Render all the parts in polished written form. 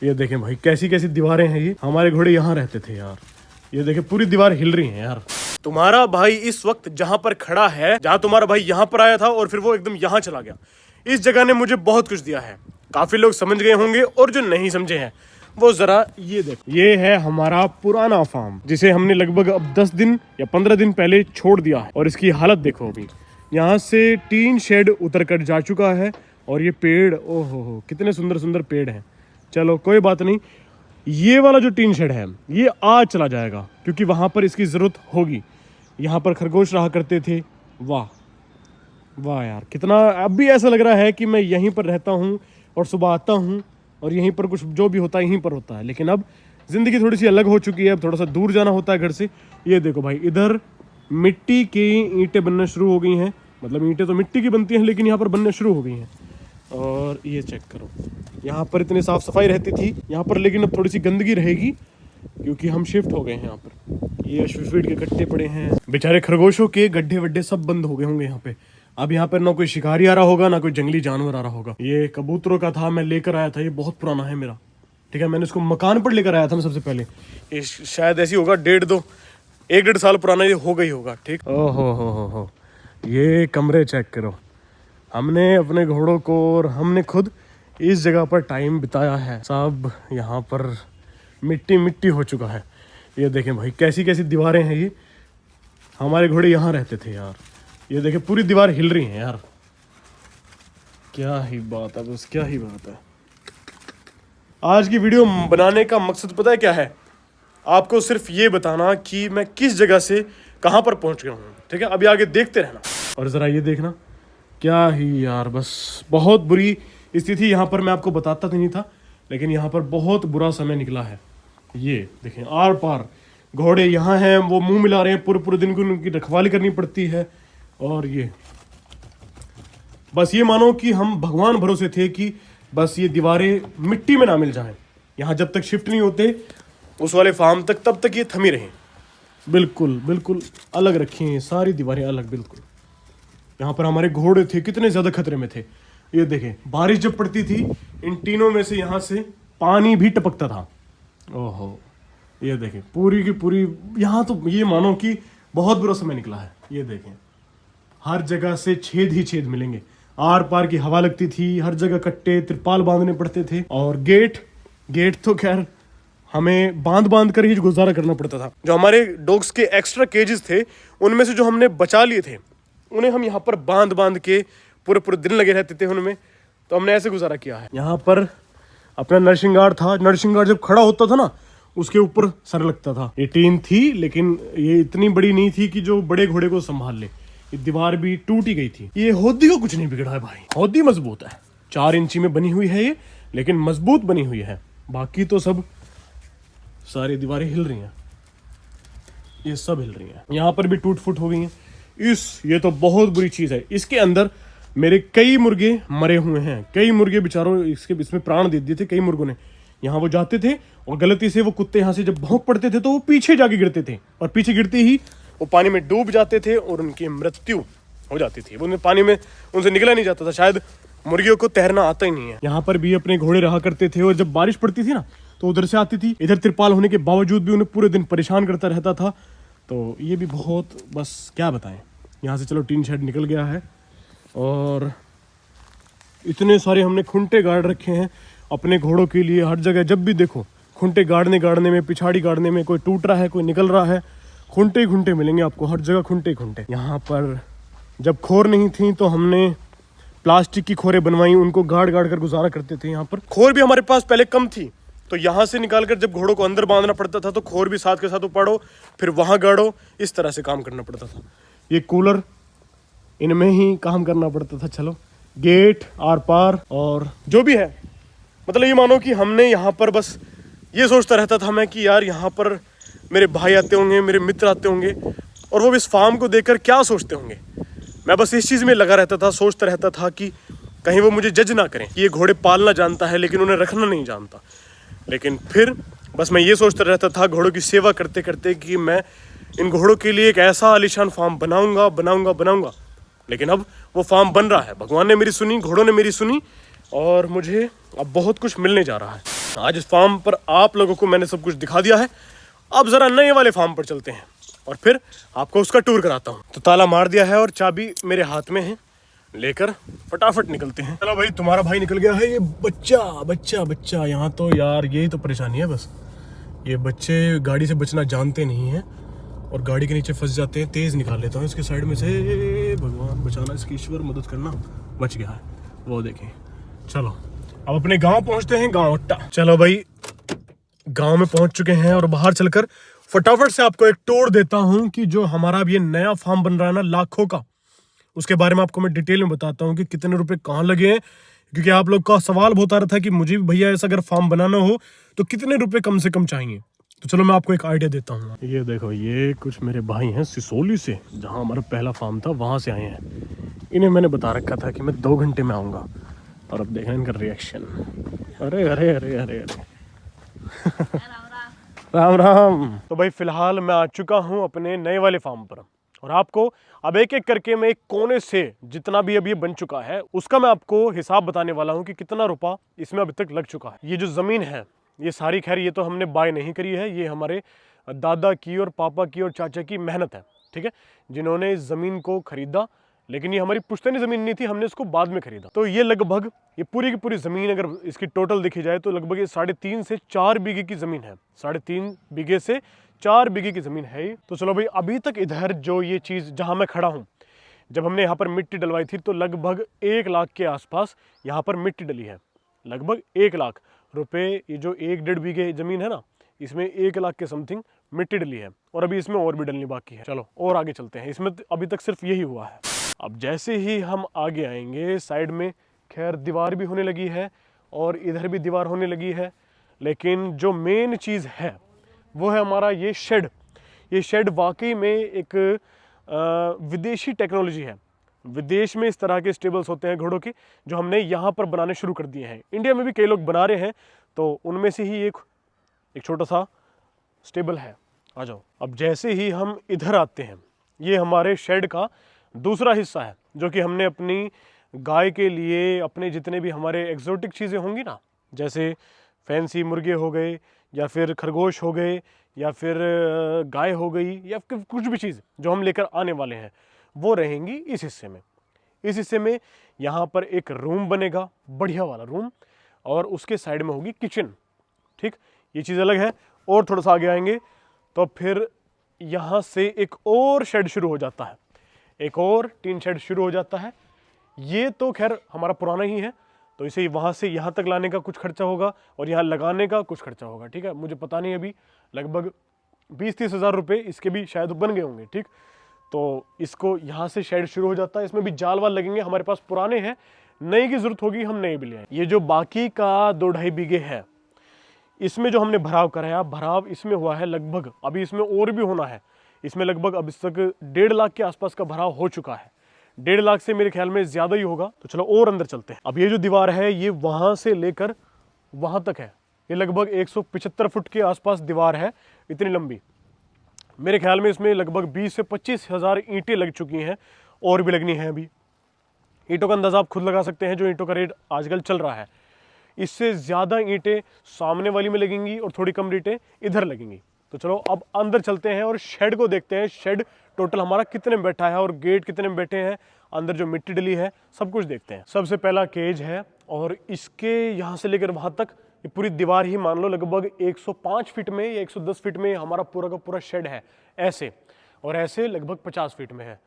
ये देखें भाई कैसी कैसी दीवारें हैं, ये हमारे घोड़े यहाँ रहते थे यार। ये देखें पूरी दीवार हिल रही है यार। तुम्हारा भाई इस वक्त जहां पर खड़ा है, जहां तुम्हारा भाई यहां पर आया था और फिर वो एकदम यहां चला गया। इस जगह ने मुझे बहुत कुछ दिया है। काफी लोग समझ गए होंगे और जो नहीं समझे हैं वो जरा ये देखो। ये है हमारा पुराना फार्म जिसे हमने लगभग अब 10 दिन या 15 दिन पहले छोड़ दिया है और इसकी हालत देखो। अभी यहाँ से टीन शेड उतर कर जा चुका है और ये पेड़, ओहो कितने सुंदर सुंदर पेड़ हैं। चलो कोई बात नहीं, ये वाला जो टीन शेड है ये आज चला जाएगा क्योंकि वहां पर इसकी जरूरत होगी। यहाँ पर खरगोश रहा करते थे। वाह वाह यार, कितना अब भी ऐसा लग रहा है कि मैं यहीं पर रहता हूँ और सुबह आता हूँ और यहीं पर कुछ जो भी होता है यहीं पर होता है। लेकिन अब ज़िंदगी थोड़ी सी अलग हो चुकी है, अब थोड़ा सा दूर जाना होता है घर से। ये देखो भाई, इधर मिट्टी की ईंटें बनना शुरू हो गई हैं। मतलब ईंटें तो मिट्टी की बनती हैं लेकिन यहाँ पर बनना शुरू हो गई हैं। और ये चेक करो, यहाँ पर इतनी साफ़ सफाई रहती थी यहाँ पर, लेकिन अब थोड़ी सी गंदगी रहेगी क्योंकि हम शिफ्ट हो गए हैं यहाँ पर। ये अश्वफीड के कट्टे पड़े हैं, बेचारे खरगोशों के गड्ढे वड्ढे सब बंद हो गए होंगे यहाँ पे। अब यहाँ पर ना कोई शिकारी आ रहा होगा ना कोई जंगली जानवर आ रहा होगा। ये कबूतरों का था, मैं लेकर आया था, ये बहुत पुराना है मेरा। ठीक है, मैंने इसको मकान पर लेकर आया था मैं सबसे पहले। ये शायद ऐसी होगा 1.5 साल पुराना ये हो गई होगा। ठीक, ओहो हो, ये कमरे चेक करो। हमने अपने घोड़ों को और हमने खुद इस जगह पर टाइम बिताया है। सब यहाँ पर मिट्टी मिट्टी हो चुका है। ये देखें भाई कैसी कैसी दीवारें हैं, ये हमारे घोड़े यहाँ रहते थे यार। ये देखें पूरी दीवार हिल रही है यार। क्या ही बात है, बस क्या ही बात है। आज की वीडियो बनाने का मकसद पता है क्या है? आपको सिर्फ ये बताना कि मैं किस जगह से कहाँ पर पहुँच गया हूँ। ठीक है, अभी आगे देखते रहना। और ज़रा ये देखना, क्या ही यार, बस बहुत बुरी स्थिति यहाँ पर। मैं आपको बताता तो नहीं था लेकिन यहाँ पर बहुत बुरा समय निकला है। ये देखें आर पार घोड़े यहाँ हैं, वो मुंह मिला रहे हैं, पूरे पूरे दिन की उनकी रखवाली करनी पड़ती है। और ये बस ये मानो कि हम भगवान भरोसे थे कि बस ये दीवारें मिट्टी में ना मिल जाएं। यहाँ जब तक शिफ्ट नहीं होते उस वाले फार्म तक, तब तक ये थमी रहें। बिल्कुल बिल्कुल अलग रखी हैं सारी दीवारें, अलग बिल्कुल। यहाँ पर हमारे घोड़े थे, कितने ज़्यादा खतरे में थे। ये देखें, बारिश जब पड़ती थी इन टीनों में से यहाँ से पानी भी टपकता था। ओहो, ये देखें पूरी की पूरी यहाँ तो ये मानो कि बहुत बुरा समय निकला है। ये देखें हर जगह से छेद ही छेद मिलेंगे। आर पार की हवा लगती थी, हर जगह कट्टे तिरपाल बांधने पड़ते थे। और गेट तो खैर हमें बांध कर ही गुजारा करना पड़ता था। जो हमारे डॉग्स के एक्स्ट्रा केजेस थे उनमें से जो हमने बचा लिए थे उन्हें हम यहाँ पर बांध के पूरे पूरे दिन लगे रहते थे उनमें। तो हमने ऐसे गुजारा किया है। यहाँ पर अपना नर्सिंग गार्ड था। नर्सिंग गार्ड जब खड़ा होता था ना उसके ऊपर सर लगता था। ये टीन थी लेकिन ये इतनी बड़ी नहीं थी कि जो बड़े घोड़े को संभाल ले। ये दीवार भी टूटी गई थी। ये होदी को कुछ नहीं बिगड़ा है भाई, होदी मजबूत है। 4 इंची में बनी हुई है ये, लेकिन मजबूत बनी हुई है। बाकी तो सब सारी दीवारें हिल रही हैं, ये सब हिल रही हैं। यहाँ पर भी टूट फूट हो गई हैं। ये तो बहुत बुरी चीज़ है। इसके अंदर मेरे कई मुर्गे मरे हुए हैं। कई मुर्गे बेचारों इसमें प्राण दे दिए थे कई मुर्गों ने। यहाँ वो जाते थे और गलती से वो कुत्ते यहाँ से जब भौंक पड़ते थे तो वो पीछे जाके गिरते थे और पीछे गिरते ही वो पानी में डूब जाते थे और उनकी मृत्यु हो जाती थी। वो पानी में उनसे निकला नहीं जाता था, शायद मुर्गियों को तैरना आता ही नहीं है। यहाँ पर भी अपने घोड़े रहा करते थे और जब बारिश पड़ती थी ना तो उधर से आती थी। इधर तिरपाल होने के बावजूद भी उन्हें पूरे दिन परेशान करता रहता था। तो ये भी बहुत, बस क्या बताएं। यहाँ से चलो टीन शेड निकल गया है और इतने सारे हमने खुंटे गाड़ रखे हैं अपने घोड़ों के लिए। हर जगह जब भी देखो खुंटे गाड़ने में, पिछाड़ी गाड़ने में, कोई टूट रहा है कोई निकल रहा है, खुंटे ही खुंटे मिलेंगे आपको हर जगह, खुंटे ही खुंटे। यहाँ पर जब खोर नहीं थी तो हमने प्लास्टिक की खोरें बनवाई, उनको गाड़ कर गुजारा करते थे। यहाँ पर खोर भी हमारे पास पहले कम थी तो यहाँ से निकाल कर जब घोड़ों को अंदर बांधना पड़ता था तो खोर भी साथ के साथ उपाड़ो, फिर वहाँ गाड़ो, इस तरह से काम करना पड़ता था। ये कूलर, इनमें ही काम करना पड़ता था। चलो गेट आर पार और जो भी है, मतलब ये मानो कि हमने यहाँ पर बस ये सोचता रहता था मैं कि यार यहाँ पर मेरे भाई आते होंगे, मेरे मित्र आते होंगे और वो इस फार्म को देखकर क्या सोचते होंगे। मैं बस इस चीज़ में लगा रहता था, सोचता रहता था कि कहीं वो मुझे जज ना करें कि ये घोड़े पालना जानता है लेकिन उन्हें रखना नहीं जानता। लेकिन फिर बस मैं ये सोचता रहता था घोड़ों की सेवा करते करते कि मैं इन घोड़ों के लिए एक ऐसा आलीशान फार्म बनाऊंगा। लेकिन अब वो फार्म बन रहा है। भगवान ने मेरी सुनी, घोड़ों ने मेरी सुनी और मुझे अब बहुत कुछ मिलने जा रहा है। आज इस फार्म पर आप लोगों को मैंने सब कुछ दिखा दिया है। अब जरा नए वाले फार्म पर चलते हैं और फिर आपको उसका टूर कराता हूँ। तो ताला मार दिया है और चाबी मेरे हाथ में है, लेकर फटाफट निकलते हैं। चलो भाई, तुम्हारा भाई निकल गया है। ये बच्चा बच्चा बच्चा यहाँ तो यार यही तो परेशानी है बस, ये बच्चे गाड़ी से बचना जानते नहीं हैं और गाड़ी के नीचे फंस जाते हैं। तेज निकाल लेता हूँ इसके साइड में से, भगवान बचाना, इसकी ईश्वर मदद करना। बच गया है वो, देखें। चलो अब अपने गांव पहुंचते हैं, गांव अट्टा। चलो भाई, गांव में पहुंच चुके हैं और बाहर चलकर फटाफट से आपको एक टूर देता हूं कि जो हमारा अब ये नया फार्म बन रहा है ना लाखों का, उसके बारे में आपको मैं डिटेल में बताता हूं कि कितने रुपए कहाँ लगे हैं। क्योंकि आप लोग का सवाल बहुत आ रहा था कि मुझे भी भैया ऐसा अगर फार्म बनाना हो तो कितने रुपए कम से कम चाहिए। तो चलो मैं आपको एक आइडिया देता हूँ। ये देखो, ये कुछ मेरे भाई हैं सिसोली से, जहाँ हमारा पहला फार्म था वहाँ से आए हैं। इन्हें मैंने बता रखा था कि मैं 2 घंटे में आऊँगा और अब देखना इनका रिएक्शन। अरे अरे अरे अरे अरे राम राम। तो भाई फिलहाल मैं आ चुका हूँ अपने नए वाले फार्म पर और आपको अब एक एक करके मैं एक कोने से जितना भी अभी बन चुका है उसका मैं आपको हिसाब बताने वाला हूँ कि कितना रुपया इसमें अभी तक लग चुका है। ये जो ज़मीन है ये सारी, खैर ये तो हमने बाय नहीं करी है, ये हमारे दादा की और पापा की और चाचा की मेहनत है, ठीक है, जिन्होंने इस ज़मीन को खरीदा। लेकिन ये हमारी पुश्तैनी ज़मीन नहीं थी, हमने इसको बाद में खरीदा। तो ये लगभग, ये पूरी की पूरी ज़मीन अगर इसकी टोटल देखी जाए तो लगभग ये 3.5 से 4 बीघे की ज़मीन है। 3.5 बीघे से 4 बीघे की ज़मीन है ये। तो चलो भाई, अभी तक इधर जो ये चीज़ जहाँ मैं खड़ा हूँ, जब हमने यहाँ पर मिट्टी डलवाई थी तो लगभग 1 लाख के आसपास यहाँ पर मिट्टी डली है। लगभग 1 लाख रुपए। ये जो 1-1.5 बीघे ज़मीन है ना, इसमें 1 लाख के समथिंग मिट्टी डली है और अभी इसमें और भी डलनी बाकी है। चलो और आगे चलते हैं, इसमें अभी तक सिर्फ यही हुआ है। अब जैसे ही हम आगे आएंगे, साइड में खैर दीवार भी होने लगी है और इधर भी दीवार होने लगी है। लेकिन जो मेन चीज़ है वो है हमारा ये शेड। ये शेड वाकई में एक विदेशी टेक्नोलॉजी है। विदेश में इस तरह के स्टेबल्स होते हैं घोड़ों के, जो हमने यहाँ पर बनाने शुरू कर दिए हैं। इंडिया में भी कई लोग बना रहे हैं, तो उनमें से ही एक छोटा सा स्टेबल है। आ जाओ। अब जैसे ही हम इधर आते हैं, ये हमारे शेड का दूसरा हिस्सा है, जो कि हमने अपनी गाय के लिए, अपने जितने भी हमारे एक्सोटिक चीज़ें होंगी ना, जैसे फैंसी मुर्गे हो गए या फिर खरगोश हो गए या फिर गाय हो गई या फिर कुछ भी चीज़ जो हम लेकर आने वाले हैं, वो रहेंगी इस हिस्से में। इस हिस्से में यहाँ पर एक रूम बनेगा, बढ़िया वाला रूम, और उसके साइड में होगी किचन। ठीक, ये चीज़ अलग है। और थोड़ा सा आगे आएंगे तो फिर यहाँ से एक और शेड शुरू हो जाता है, एक और टीन शेड शुरू हो जाता है। ये तो खैर हमारा पुराना ही है, तो इसे वहाँ से यहाँ तक लाने का कुछ खर्चा होगा और यहाँ लगाने का कुछ खर्चा होगा। ठीक है, मुझे पता नहीं, अभी लगभग 20-30 हज़ार रुपये इसके भी शायद बन गए होंगे। ठीक, तो इसको यहाँ से शेड शुरू हो जाता है। इसमें भी जाल वाल लगेंगे, हमारे पास पुराने हैं, नए की ज़रूरत होगी हम नए भी ले आए। ये जो बाकी का 2-2.5 बीघे है, इसमें जो हमने भराव कराया, भराव इसमें हुआ है लगभग, अभी इसमें और भी होना है। इसमें लगभग अब तक 1.5 लाख के आसपास का भराव हो चुका है। 1.5 लाख से मेरे ख्याल में ज़्यादा ही होगा। तो चलो और अंदर चलते हैं। अब ये जो दीवार है ये वहाँ से लेकर वहाँ तक है। ये लगभग 175 फुट के आसपास दीवार है, इतनी लंबी। मेरे ख्याल में इसमें लगभग 20 से 25 हज़ार ईंटें लग चुकी हैं, और भी लगनी है अभी। ईंटों का अंदाज़ा आप खुद लगा सकते हैं, जो ईंटों का रेट आजकल चल रहा है। इससे ज़्यादा ईंटें सामने वाली में लगेंगी और थोड़ी कम ईंटें इधर लगेंगी। तो चलो अब अंदर चलते हैं और शेड को देखते हैं। शेड टोटल हमारा कितने में बैठा है और गेट कितने में बैठे हैं, अंदर जो मिट्टी डली है, सब कुछ देखते हैं। सबसे पहला केज है और इसके यहाँ से लेकर वहाँ तक ये पूरी दीवार ही मान लो लगभग 105 फीट में या 110 फीट में हमारा पूरा का पूरा शेड है, ऐसे। और ऐसे लगभग 50 फीट में है।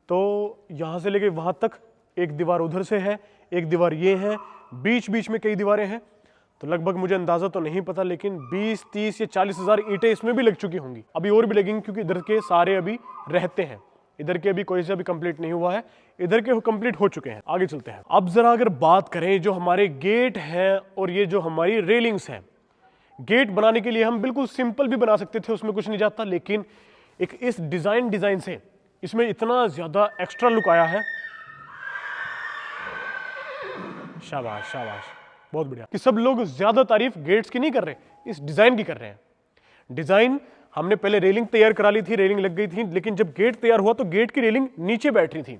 तो यहाँ से लेकर वहाँ तक एक दीवार उधर से है, एक दीवार ये है, बीच बीच में कई दीवारें हैं। तो लगभग मुझे अंदाज़ा तो नहीं पता, लेकिन 20, 30 या 40 हज़ार ईंटें इसमें भी लग चुकी होंगी। अभी और भी लगेंगी, क्योंकि इधर के सारे अभी रहते हैं। इधर के अभी कोई से अभी कंप्लीट नहीं हुआ है, इधर के कंप्लीट हो चुके हैं। आगे चलते हैं। अब जरा अगर बात करें जो हमारे गेट हैं और ये जो हमारी रेलिंग्स हैं, गेट बनाने के लिए हम बिल्कुल सिंपल भी बना सकते थे, उसमें कुछ नहीं जाता, लेकिन एक इस डिज़ाइन से इसमें इतना ज़्यादा एक्स्ट्रा लुक आया है। शाबाश शाबाश, बहुत बढ़िया। कि सब लोग ज्यादा तारीफ गेट्स की नहीं कर रहे, इस डिजाइन की कर रहे हैं। डिजाइन हमने पहले रेलिंग तैयार करा ली थी, रेलिंग लग गई थी, लेकिन जब गेट तैयार हुआ तो गेट की रेलिंग नीचे बैठ रही थी।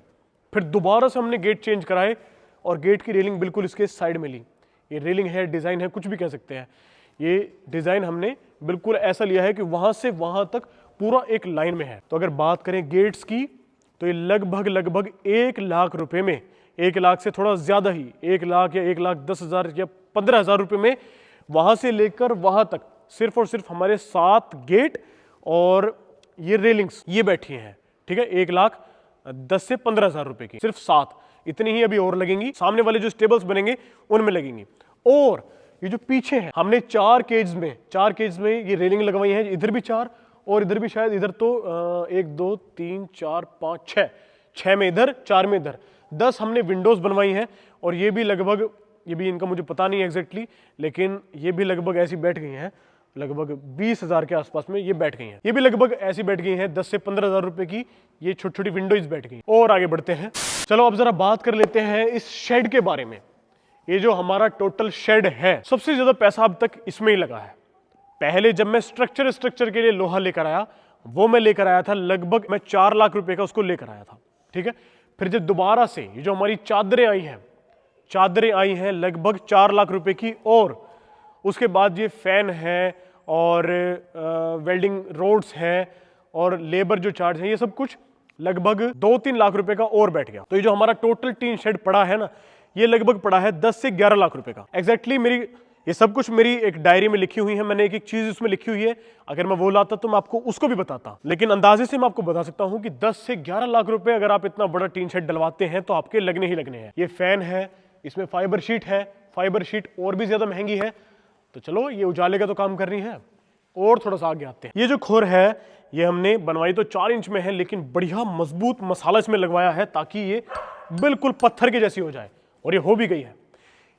फिर दोबारा से हमने गेट चेंज कराए और गेट की रेलिंग बिल्कुल इसके साइड में ली। ये रेलिंग है, डिजाइन है, कुछ भी कह सकते हैं। ये डिजाइन हमने बिल्कुल ऐसा लिया है कि वहां से वहां तक पूरा एक लाइन में है। तो अगर बात करें गेट्स की तो ये लगभग 1 लाख रुपए में, 1 लाख से थोड़ा ज्यादा ही, 1 लाख या 1,10,000 या 15,000 रुपए में वहां से लेकर वहां तक सिर्फ और सिर्फ हमारे 7 गेट और ये रेलिंग्स ये बैठी हैं। ठीक है, 1,10,000 से 15,000 रुपए की सिर्फ 7, इतनी ही अभी और लगेंगी। सामने वाले जो स्टेबल्स बनेंगे उनमें लगेंगी। और ये जो पीछे है हमने 4 केज में ये रेलिंग लगवाई है, इधर भी 4 और इधर भी शायद, इधर तो 1 2 3 4 5 6 में इधर, 4 में इधर, 10 हमने विंडोज बनवाई हैं। और ये भी लगभग, ये भी इनका मुझे पता नहीं एग्जैक्टली, लेकिन ये भी लगभग ऐसी बैठ गई हैं, लगभग 20,000 के आसपास में ये बैठ गई हैं। ये भी लगभग ऐसी बैठ गई हैं 10 से 15,000 रुपए की, ये छोटी छोटी विंडोज बैठ गई। और आगे बढ़ते हैं, चलो अब जरा बात कर लेते हैं इस शेड के बारे में। ये जो हमारा टोटल शेड है, सबसे ज्यादा पैसा अब तक इसमें ही लगा है। पहले जब मैं स्ट्रक्चर के लिए लोहा लेकर आया, वो मैं लेकर आया था लगभग मैं 4 लाख रुपए का उसको लेकर आया था। ठीक है, फिर जब दोबारा से ये जो हमारी चादरें आई हैं लगभग 4 लाख रुपए की, और उसके बाद ये फैन है और वेल्डिंग रोड्स है और लेबर जो चार्ज है, ये सब कुछ लगभग 2-3 लाख रुपए का और बैठ गया। तो ये जो हमारा टोटल टीन शेड पड़ा है ना, ये लगभग पड़ा है 10 से 11 लाख रुपए का। एग्जैक्टली मेरी ये सब कुछ मेरी एक डायरी में लिखी हुई है, मैंने एक एक चीज उसमें लिखी हुई है। अगर मैं वो लाता तो मैं आपको उसको भी बताता, लेकिन अंदाजे से मैं आपको बता सकता हूं कि 10 से 11 लाख रुपए अगर आप इतना बड़ा टीन शेड डलवाते हैं तो आपके लगने ही लगने हैं। ये फैन है, इसमें फाइबर शीट है, फाइबर शीट और भी ज्यादा महंगी है। तो चलो ये उजाले का तो काम कर रही है। और थोड़ा सा आगे आते हैं, ये जो खोर है ये हमने बनवाई तो 4 इंच में है, लेकिन बढ़िया मजबूत मसाला इसमें लगवाया है ताकि ये बिल्कुल पत्थर के जैसी हो जाए, और ये हो भी गई है।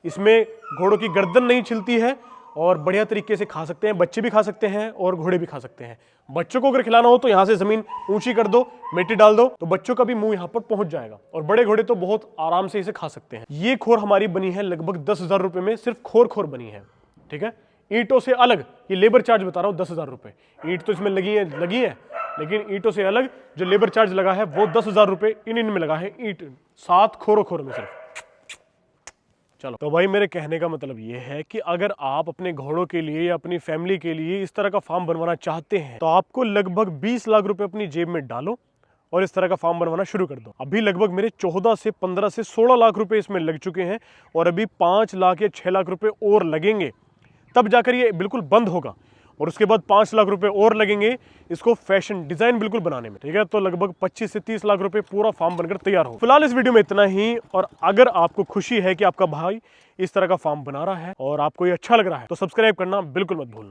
इसमें घोड़ों की गर्दन नहीं छिलती है और बढ़िया तरीके से खा सकते हैं, बच्चे भी खा सकते हैं और घोड़े भी खा सकते हैं। बच्चों को अगर खिलाना हो तो यहाँ से जमीन ऊंची कर दो, मिट्टी डाल दो, तो बच्चों का भी मुंह यहाँ पर पहुंच जाएगा, और बड़े घोड़े तो बहुत आराम से इसे खा सकते हैं। ये खोर हमारी बनी है लगभग 10,000 रुपए में, सिर्फ खोर बनी है। ठीक है, ईंटों से अलग, ये लेबर चार्ज बता रहा हूँ 10,000 रुपए। ईंट तो इसमें लगी है, लेकिन ईंटों से अलग जो लेबर चार्ज लगा है वो 10,000 रुपए इन में लगा है, ईंट 7 खोर में सिर्फ। चलो, तो भाई मेरे कहने का मतलब ये है कि अगर आप अपने घोड़ों के लिए या अपनी फैमिली के लिए इस तरह का फार्म बनवाना चाहते हैं तो आपको लगभग 20 लाख रुपए अपनी जेब में डालो और इस तरह का फार्म बनवाना शुरू कर दो। अभी लगभग मेरे 14 से 15 से 16 लाख रुपए इसमें लग चुके हैं, और अभी 5 लाख या 6 लाख रुपए और लगेंगे, तब जाकर ये बिल्कुल बंद होगा। और उसके बाद 5 लाख रुपए और लगेंगे इसको फैशन डिजाइन बिल्कुल बनाने में। ठीक है, तो लगभग 25 से 30 लाख रुपए पूरा फार्म बनकर तैयार हो। फिलहाल इस वीडियो में इतना ही, और अगर आपको खुशी है कि आपका भाई इस तरह का फार्म बना रहा है और आपको ये अच्छा लग रहा है तो सब्सक्राइब करना बिल्कुल मत भूलना।